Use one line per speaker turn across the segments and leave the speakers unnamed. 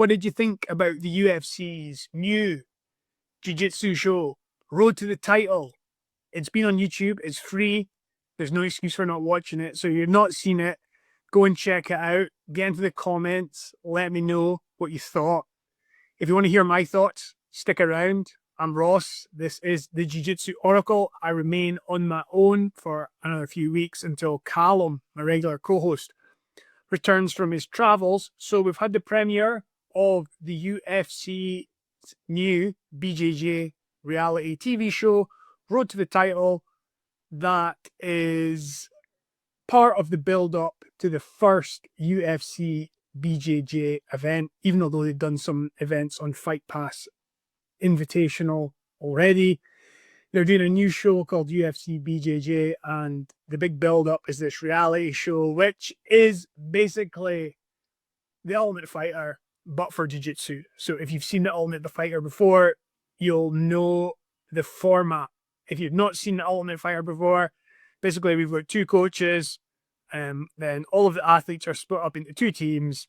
What did you think about the UFC's new Jiu-Jitsu show, Road to the Title? It's been on YouTube. It's free. There's no excuse for not watching it. So if you've not seen it, go and check it out. Get into the comments. Let me know what you thought. If you want to hear my thoughts, stick around. I'm Ross. This is the Jiu Jitsu Oracle. I remain on my own for another few weeks until Callum, my regular co-host, returns from his travels. So we've had the premiere of the UFC's new BJJ reality TV show, Road to the Title, that is part of the build-up to the first UFC BJJ event, even though they've done some events on Fight Pass Invitational already. They're doing a new show called UFC BJJ, and the big build-up is this reality show, which is basically The Ultimate Fighter, but for Jiu-Jitsu. So if you've seen The Ultimate Fighter before, you'll know the format. If you've not seen The Ultimate Fighter before, basically we've got two coaches, then all of the athletes are split up into two teams,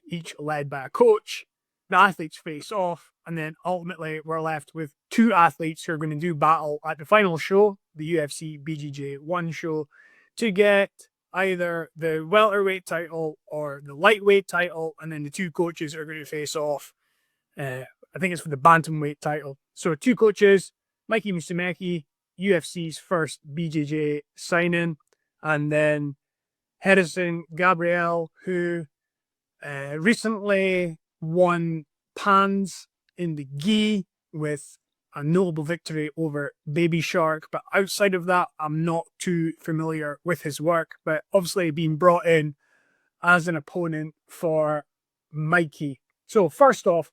each led by a coach. The athletes face off, and then ultimately we're left with two athletes who are going to do battle at the final show, the UFC BJJ 1 show, to get either the welterweight title or the lightweight title, and then the two coaches are going to face off. I think it's for the bantamweight title. So two coaches, Mikey Musumeci, UFC's first BJJ signing, and then Harrison Gabriel, who recently won Pans in the gi with a notable victory over Baby Shark. But outside of that, I'm not too familiar with his work, but obviously being brought in as an opponent for Mikey. So first off,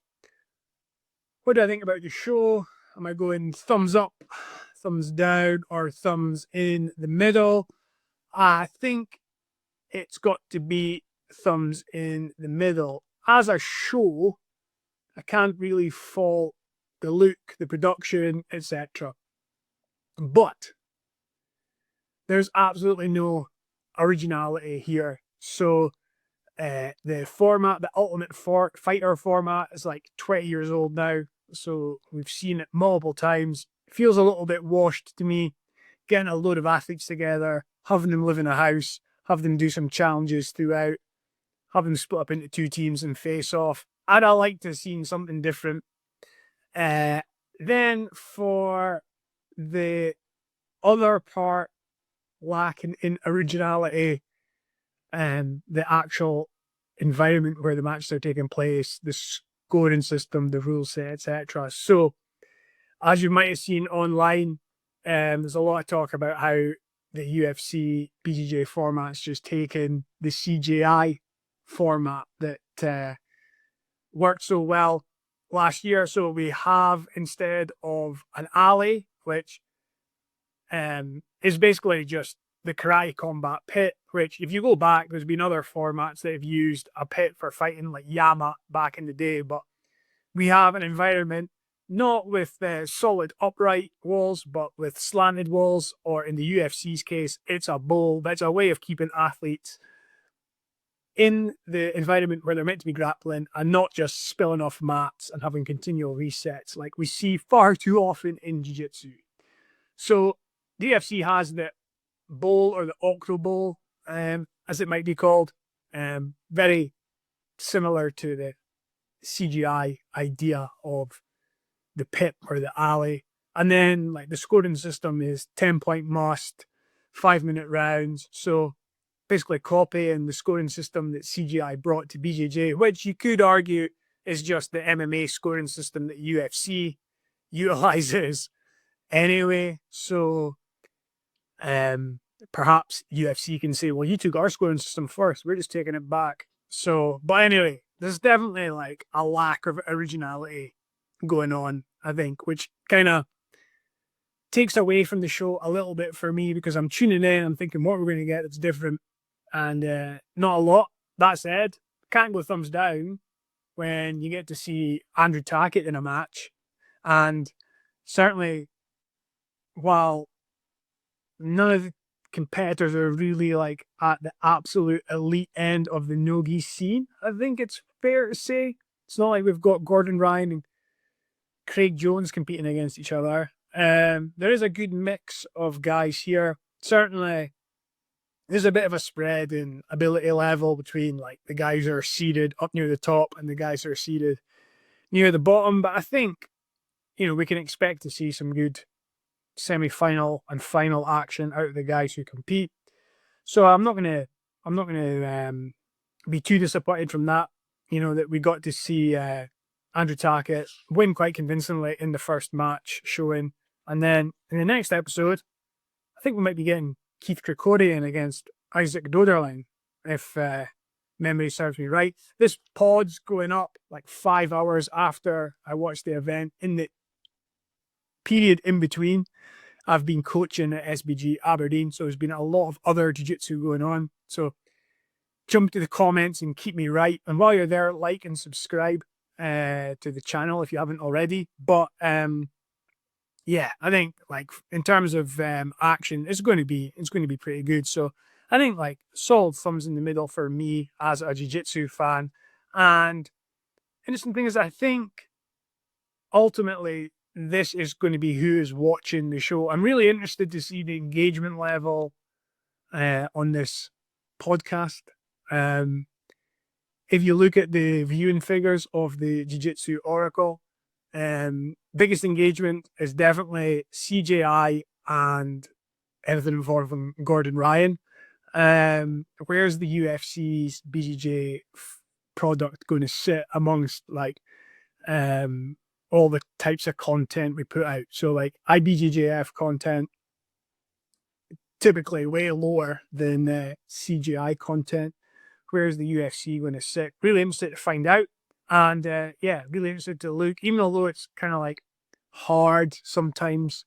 what do I think about the show? Am I going thumbs up, thumbs down, or thumbs in the middle? I think it's got to be thumbs in the middle. As a show, I can't really fault the look, the production, etc. But there's absolutely no originality here. So the format, the Ultimate Fighter format, is like 20 years old now. So we've seen it multiple times. It feels a little bit washed to me. Getting a load of athletes together, having them live in a house, have them do some challenges throughout, have them split up into two teams and face off. I'd like to have seen something different. Then for the other part, lacking in originality, the actual environment where the matches are taking place, the scoring system, the rule set, etc. So, as you might have seen online, there's a lot of talk about how the UFC BJJ format's just taken the CGI format that worked so well last year. So we have, instead of an alley, which is basically just the karate combat pit, which if you go back, there's been other formats that have used a pit for fighting, like Yama back in the day, but we have an environment not with solid upright walls, but with slanted walls, or in the UFC's case, it's a bowl. That's a way of keeping athletes in the environment where they're meant to be grappling and not just spilling off mats and having continual resets like we see far too often in Jiu-Jitsu. So the UFC has the bowl, or the octo bowl, as it might be called, very similar to the CGI idea of the pit or the alley. And then like the scoring system is 10-point must, 5-minute rounds. So basically copying the scoring system that CGI brought to BJJ, which you could argue is just the MMA scoring system that UFC utilizes anyway. So perhaps UFC can say, well, you took our scoring system first, we're just taking it back. So, but anyway, there's definitely like a lack of originality going on, I think, which kind of takes away from the show a little bit for me, because I'm tuning in, I'm thinking what we're going to get that's different, and not a lot. That said, can't go thumbs down when you get to see Andrew Tackett in a match. And certainly, while none of the competitors are really like at the absolute elite end of the no-gi scene, I think it's fair to say It's not like we've got Gordon Ryan and Craig Jones competing against each other. There is a good mix of guys here. Certainly, there's a bit of a spread in ability level between like the guys who are seated up near the top and the guys who are seated near the bottom. But I think, we can expect to see some good semi-final and final action out of the guys who compete. So I'm not gonna be too disappointed from that. That we got to see Andrew Tackett win quite convincingly in the first match showing, and then in the next episode, I think we might be getting Keith Krikorian against Isaac Doderlein, if memory serves me right. This pod's going up like 5 hours after I watched the event. In the period in between, I've been coaching at SBG Aberdeen, so there's been a lot of other jiu-jitsu going on. So jump to the comments and keep me right. And while you're there, like and subscribe to the channel if you haven't already. But yeah, I think like in terms of action, it's going to be pretty good. So I think like solid thumbs in the middle for me as a jiu-jitsu fan. And interesting thing is, I think ultimately this is going to be who is watching the show. I'm really interested to see the engagement level on this podcast. If you look at the viewing figures of the Jiu Jitsu Oracle, biggest engagement is definitely CJI and anything involving Gordon Ryan. Where's the UFC's BJJ product going to sit amongst like all the types of content we put out? So like IBJJF content, typically way lower than CGI content. Where's the UFC going to sit? Really interested to find out. And yeah, really interested to look, even although it's kind of like hard sometimes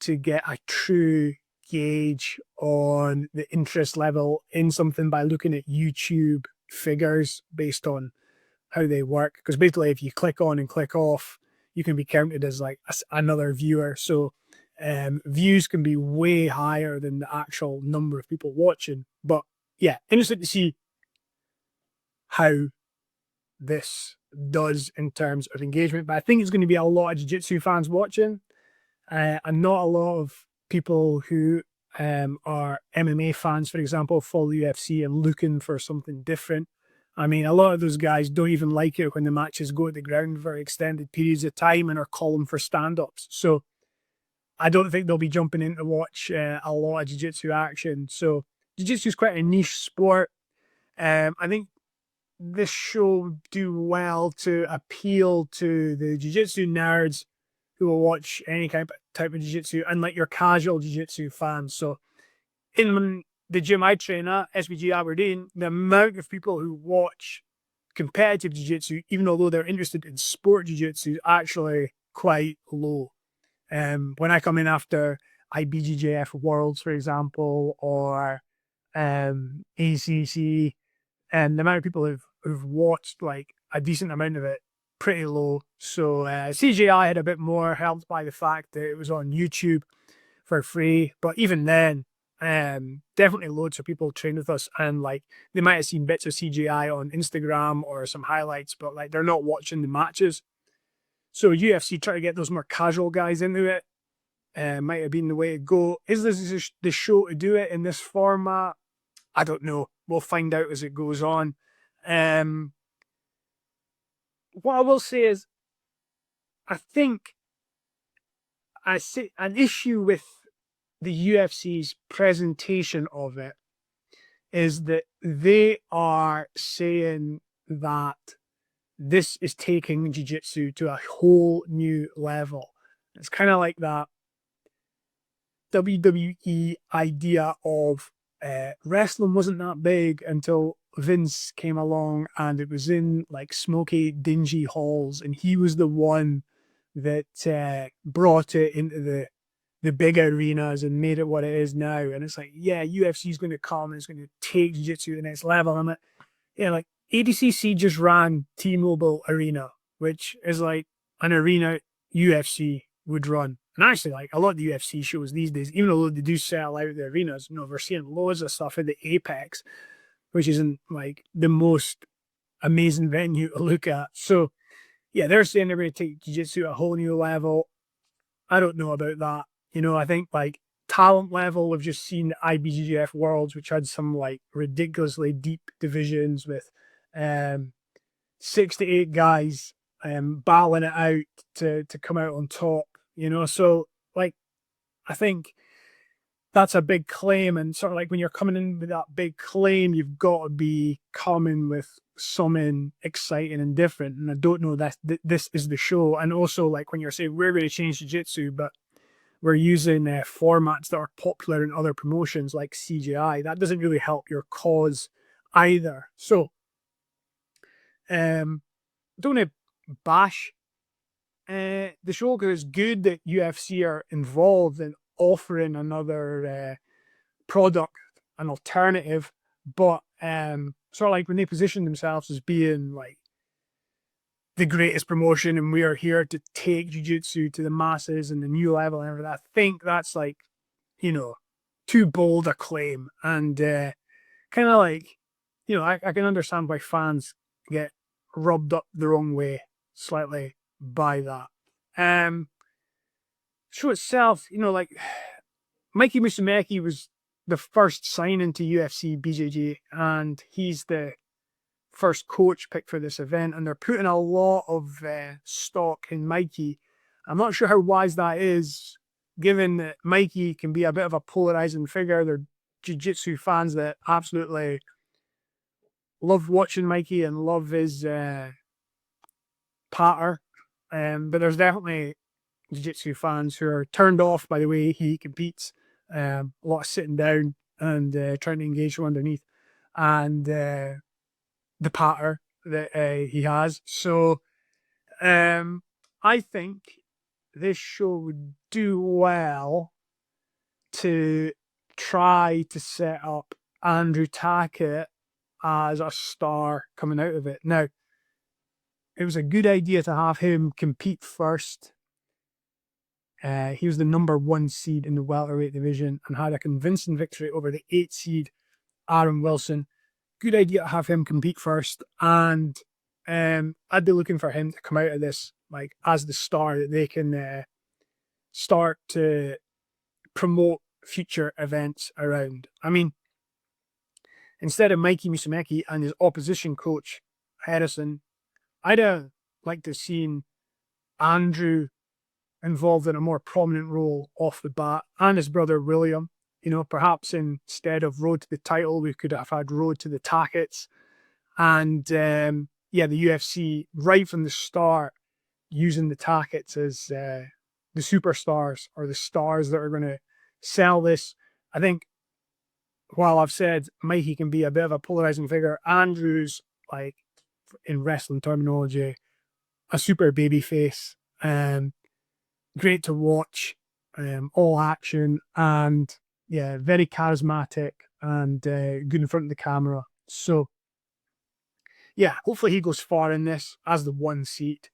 to get a true gauge on the interest level in something by looking at YouTube figures based on how they work. Because basically, if you click on and click off, you can be counted as like another viewer. So views can be way higher than the actual number of people watching. But yeah, interested to see how this does in terms of engagement. But I think it's going to be a lot of jiu-jitsu fans watching, and not a lot of people who are MMA fans, for example, follow UFC and looking for something different. I mean, a lot of those guys don't even like it when the matches go to the ground for extended periods of time and are calling for stand-ups. So I don't think they'll be jumping in to watch a lot of jiu-jitsu action. So jiu-jitsu is quite a niche sport. I think this show would do well to appeal to the jiu-jitsu nerds who will watch any type of jiu-jitsu and like your casual jiu-jitsu fans. So in the gym I train at, SBG Aberdeen, the amount of people who watch competitive jiu-jitsu, even although they're interested in sport jiu-jitsu, is actually quite low. When I come in after IBJJF Worlds, for example, or ACC, and the amount of people who've watched like a decent amount of it, pretty low. So CGI had a bit more, helped by the fact that it was on YouTube for free. But even then, definitely loads of people train with us, and like they might have seen bits of CGI on Instagram or some highlights, but like they're not watching the matches. So UFC try to get those more casual guys into it. Might have been the way to go. Is this the show to do it in this format? I don't know. We'll find out as it goes on. What I will say is, I think I see an issue with the UFC's presentation of it is that they are saying that this is taking jiu-jitsu to a whole new level. It's kind of like that WWE idea of wrestling wasn't that big until Vince came along, and it was in like smoky, dingy halls, and he was the one that brought it into the big arenas and made it what it is now. And it's like, yeah, UFC is going to come and it's going to take jiu-jitsu to the next level. And I'm like, yeah, like ADCC just ran T-Mobile Arena, which is like an arena UFC would run. And actually, like a lot of the UFC shows these days, even though they do sell out the arenas, we're seeing loads of stuff at the Apex, which isn't like the most amazing venue to look at. So yeah, they're saying they're going to take jiu-jitsu at a whole new level. I don't know about that. You know, I think like talent level, we've just seen the IBJJF Worlds, which had some like ridiculously deep divisions with 6 to 8 guys battling it out to come out on top, you know. So like I think that's a big claim, and sort of like when you're coming in with that big claim, you've got to be coming with something exciting and different. And I don't know that this is the show. And also, like when you're saying we're going to change jiu-jitsu, but we're using formats that are popular in other promotions like CGI, that doesn't really help your cause either. So, don't want to bash the show, because it's good that UFC are involved in offering another product, an alternative, but sort of like when they position themselves as being like the greatest promotion and we are here to take jiu-jitsu to the masses and the new level and everything, I think that's like, you know, too bold a claim, and kind of like, you know, I can understand why fans get rubbed up the wrong way slightly by that. Show itself, you know, like Mikey Musumeci was the first signing to UFC BJJ, and he's the first coach picked for this event, and they're putting a lot of stock in Mikey. I'm not sure how wise that is, given that Mikey can be a bit of a polarizing figure. There are jiu-jitsu fans that absolutely love watching Mikey and love his patter, but there's definitely jiu-jitsu fans who are turned off by the way he competes. A lot of sitting down and trying to engage from underneath, and the patter that he has. So I think this show would do well to try to set up Andrew Tackett as a star coming out of it. Now, it was a good idea to have him compete first. He was the #1 seed in the welterweight division and had a convincing victory over the 8 seed Aaron Wilson. Good idea to have him compete first, and I'd be looking for him to come out of this like as the star that they can start to promote future events around. I mean, instead of Mikey Musumeci and his opposition coach Harrison, I'd like to have seen Andrew involved in a more prominent role off the bat, and his brother William. You know, perhaps instead of Road to the Title, we could have had Road to the Tackets. And yeah, the UFC right from the start using the Tackets as the superstars or the stars that are going to sell this. I think while I've said Mikey can be a bit of a polarizing figure, Andrew's, like in wrestling terminology, a super baby face. Great to watch, all action, and yeah, very charismatic and good in front of the camera. So yeah, hopefully he goes far in this as the 1 seat.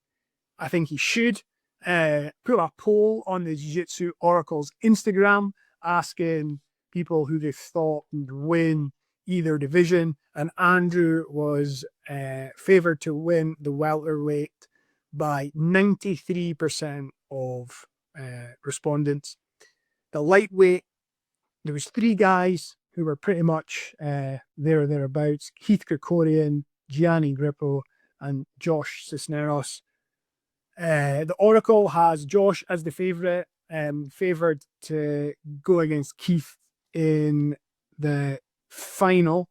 I think he should. Put a poll on the Jiu Jitsu Oracle's Instagram asking people who they thought would win either division, and Andrew was favoured to win the welterweight by 93% of respondents. The lightweight, there was 3 guys who were pretty much there or thereabouts: Keith Krikorian, Gianni Grippo, and Josh Cisneros. The Oracle has Josh as the favourite, favoured to go against Keith in the final.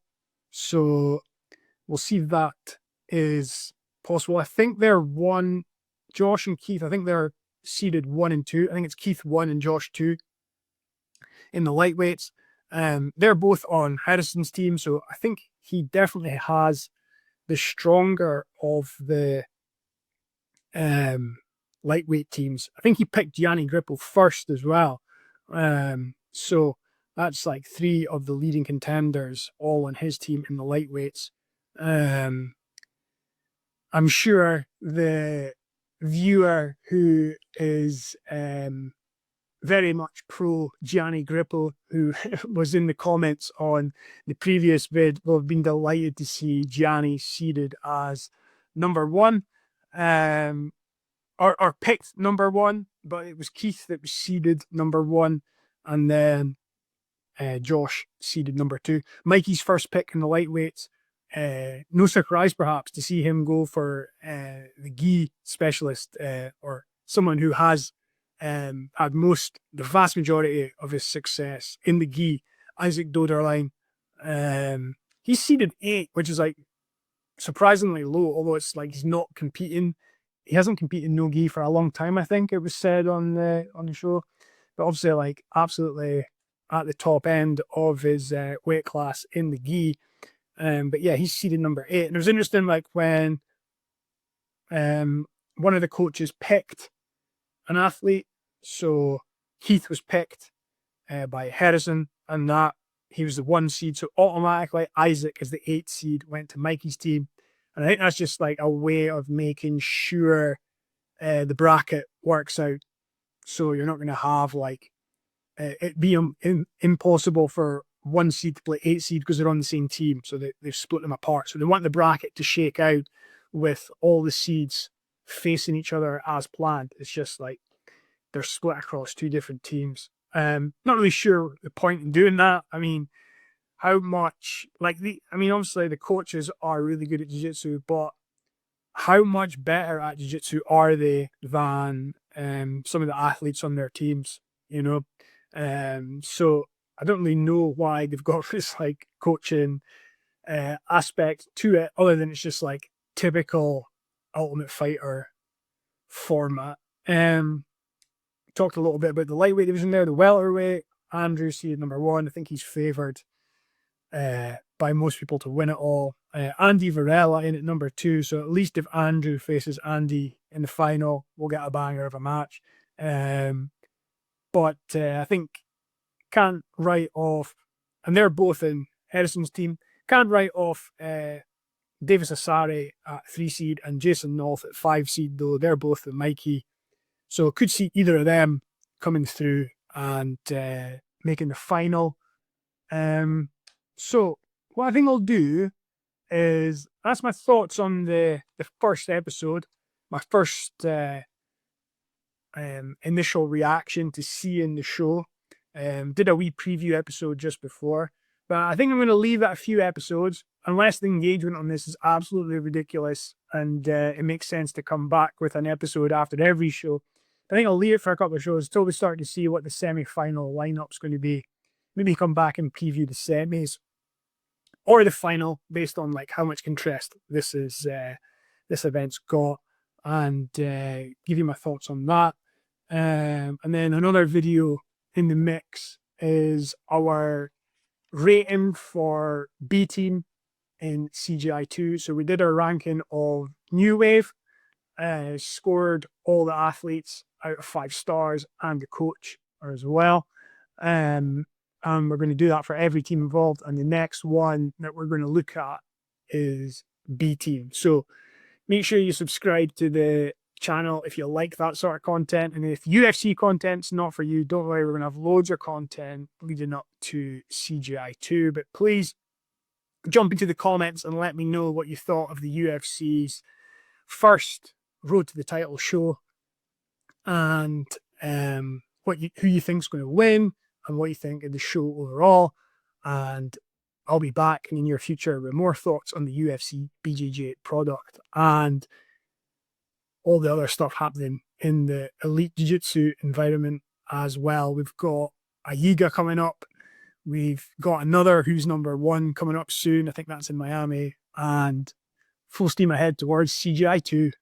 So we'll see if that is possible. I think they're Josh and Keith, I think they're seeded 1 and 2. I think it's Keith 1 and Josh 2 in the lightweights. They're both on Harrison's team, so I think he definitely has the stronger of the lightweight teams. I think he picked Gianni Grippo first as well. So that's like 3 of the leading contenders all on his team in the lightweights. I'm sure the viewer who is very much pro Gianni Grippo, who was in the comments on the previous vid, will have been delighted to see Gianni seeded as number one, or picked number one, but it was Keith that was seeded number one, and then Josh seeded number two. Mikey's first pick in the lightweights. No surprise, perhaps, to see him go for the gi specialist, or someone who has had the vast majority of his success in the gi, Isaac Doderlein. He's seeded 8, which is like surprisingly low, although it's like he's not competing. He hasn't competed no gi for a long time, I think it was said on the show. But obviously, like, absolutely at the top end of his weight class in the gi. But yeah, he's seeded number 8. And it was interesting, like, when one of the coaches picked an athlete. So Keith was picked by Harrison, and that he was the 1 seed. So automatically Isaac, as the 8 seed, went to Mikey's team. And I think that's just like a way of making sure the bracket works out. So you're not going to have like it be impossible for 1 seed to play 8 seed because they're on the same team. So they've split them apart. So they want the bracket to shake out with all the seeds facing each other as planned. It's just like they're split across 2 different teams. Not really sure the point in doing that. I mean, how much, like, obviously the coaches are really good at jiu-jitsu, but how much better at jiu-jitsu are they than some of the athletes on their teams, you know? So I don't really know why they've got this like coaching aspect to it, other than it's just like typical Ultimate Fighter format. Talked a little bit about the lightweight division there, the welterweight. Andrew seeded number 1. I think he's favoured by most people to win it all. Andy Varela in at number 2. So at least if Andrew faces Andy in the final, we'll get a banger of a match. But I think can't write off, and they're both in Harrison's team, can't write off Davis Asari at 3 seed and Jason North at 5 seed, though they're both with Mikey. So could see either of them coming through and making the final. So what I think I'll do is that's my thoughts on the first episode, my first initial reaction to seeing the show. Did a wee preview episode just before, but I think I'm going to leave it a few episodes unless the engagement on this is absolutely ridiculous and it makes sense to come back with an episode after every show. I think I'll leave it for a couple of shows till we start to see what the semi-final lineup's going to be. Maybe come back and preview the semis or the final based on like how much interest this event's got, and give you my thoughts on that. And then another video in the mix is our rating for B team in CGI2. So we did our ranking of New Wave, scored all the athletes out of 5 stars and the coach as well. And we're going to do that for every team involved. And the next one that we're going to look at is B team. So make sure you subscribe to the channel if you like that sort of content. And if UFC content's not for you, don't worry, we're going to have loads of content leading up to CGI2. But please jump into the comments and let me know what you thought of the UFC's first Road to the Title show, and who you think's going to win, and what you think of the show overall. And I'll be back in the near future with more thoughts on the UFC BJJ product and all the other stuff happening in the elite jiu-jitsu environment as well. We've got a Yiga coming up. We've got another who's number 1 coming up soon. I think that's in Miami. And full steam ahead towards CGI2.